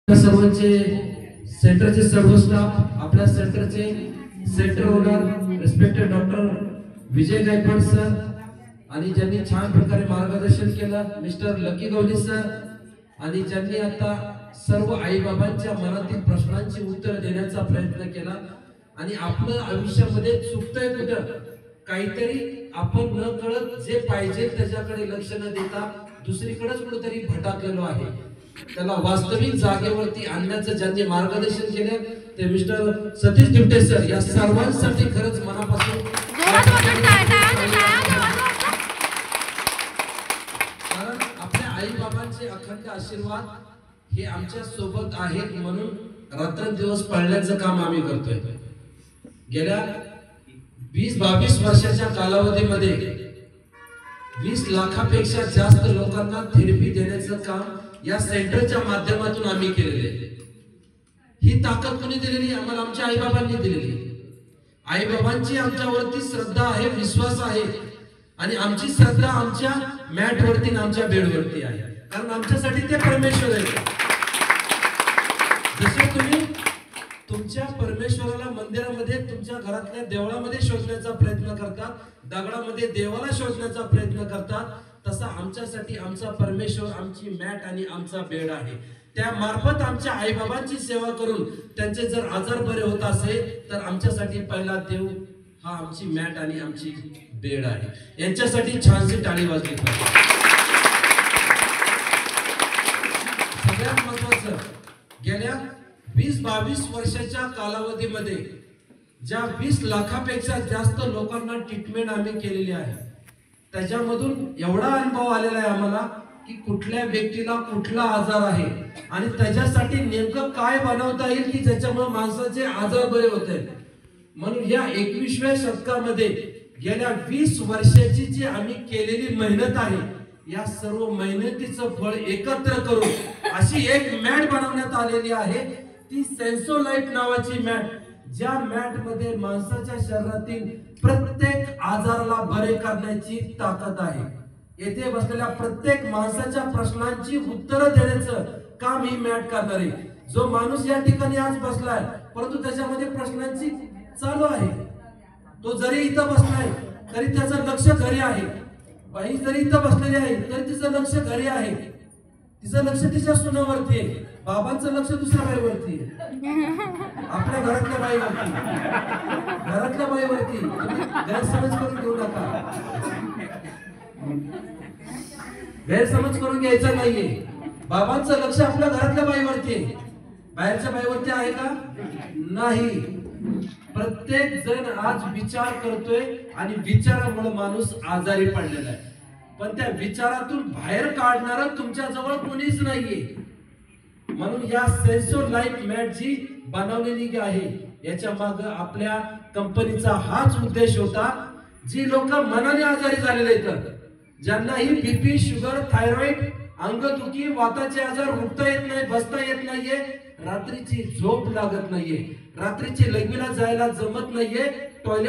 सर्वांचे सेंटरचे सर्व स्टाफ, आपल्या सेंटरचे सेंटर ओनर रिस्पेक्टेड डॉक्टर विजय गायकवाड सर आणि ज्यांनी छान प्रकारे मार्गदर्शन केलं मिस्टर लकी गवली सर आणि ज्यांनी आता सर्व आई बाबांच्या मनातील प्रश्नांची उत्तर देण्याचा प्रयत्न केला आणि आपलं आयुष्यामध्ये चुकतंय कुठं काहीतरी आपण न कळत जे पाहिजे त्याच्याकडे लक्ष न देता दुसरीकडेच कुठेतरी भटकलेलो आहे. त्याला वास्तविक जागेवरती आणण्याचं ज्यांनी मार्गदर्शन केले ते मिस्टर सतीश दिवटे सर, या सर्वांसाठी खरंच मनापासून कारण आपल्या आई बाबांचे अखंड आशीर्वाद हे आमच्या सोबत आहेत म्हणून रात्रंदिवस पाळण्याचं काम आम्ही करतोय. गेल्या 20-22 वर्षाच्या कालावधीमध्ये 20 लाखापेक्षा जास्त लोकांना थेरपी देण्याचं काम या सेंटरच्या माध्यमातून आम्ही केलेले. ही ताकद कोणी दिलेली? आम्हाला आमच्या आई बाबांनी दिलेली. आई बाबांची आमच्यावरती श्रद्धा आहे, विश्वास आहे आणि आमची श्रद्धा आमच्या मॅट वरती आणि आमच्या बेड वरती आहे, कारण आमच्यासाठी ते परमेश्वर आहे. जसे तुम्ही तुमच्या परमेश्वराला मंदिरामध्ये तुमच्या घरातल्या देवळामध्ये शोधण्याचा प्रयत्न करतात, दगडामध्ये देवाला शोधण्याचा प्रयत्न करतात, तसा आमच्यासाठी आमचा परमेश्वर आमची मॅट आणि आमचा बेड आहे. त्या मार्फत आमच्या आई बाबांची सेवा करून त्यांचे जर आजार बरे होत असेल तर आमच्यासाठी पहिला देव हा आमची मॅट आणि आमची बेड आहे. यांच्यासाठी छानशी टाळी वाजली पाहिजे. सगळ्यात महत्त्वाचं, गेल्या 20-22 वर्षाच्या कालावधीमध्ये ज्या 20 लाखापेक्षा जास्त लोकांना ट्रीटमेंट आम्ही केलेली आहे त्याच्यामधून एवढा अनुभव आलेला आहे आम्हाला की कुठल्या व्यक्तीला कुठला आजार आहे आणि त्याच्यासाठी नेमकं काय बनवता येईल की ज्याच्यामुळे माणसाचे आजार बरे होते. म्हणून या 21व्या शतकामध्ये गेल्या 20 वर्षाची जी आम्ही केलेली मेहनत आहे या सर्व मेहनतीचं फळ एकत्र करून अशी एक मॅट बनवण्यात आलेली आहे, ती सेन्सो लाईफ नावाची मॅट, ज्या मॅट मध्ये माणसाच्या शरीरातील प्रत्येक आजाराला बरे करण्याची ताकद आहे. येथे बसलेल्या प्रत्येक माणसाच्या प्रश्नांची उत्तरं देण्याचं काम ही मॅट करणार आहे. जो माणूस या ठिकाणी आज बसलाय परंतु त्याच्यामध्ये प्रश्नांची चालू आहे, तो जरी इथं बसलाय तरी त्याचं लक्ष घरी आहे. बाई जरी इथं बसलेली आहे तरी तिचं लक्ष घरी आहे, तिचं लक्ष तिच्या सुनावरती आहे, बाबांचं लक्ष दुसऱ्या बाईवरती आहे, आपल्या घरातल्या बाईवरती, घरातल्या बाईवरती. गैरसमज करून घेऊ नका, गैरसमज करून घ्यायचा नाहीये. बाबांचं लक्ष आपल्या घरातल्या बाईवरती आहे, बाहेरच्या बाईवरती आहे का? नाही. प्रत्येक जण आज विचार करतोय आणि विचारामुळे माणूस आजारी पडलेला आहे, पण त्या विचारातून बाहेर काढणारं तुमच्या जवळ कोणीच नाहीये. म्हणून या सेन्सो लाईफ मॅट जी बनवलेली आहे याच्या मागे आपल्या कंपनीचा हाच उद्देश होता. जी लोक मनाने आजारी झालेले आहेत, ज्यांनाही बीपी, शुगर, थायरॉइड, अंगदुखी, वाताचे आजार, उठता येत नाही, बसता येत नाहीये, रात्रीची झोप लागत नाहीये, रात्रीची लघवीला जायला जमत नाहीये, टॉयलेट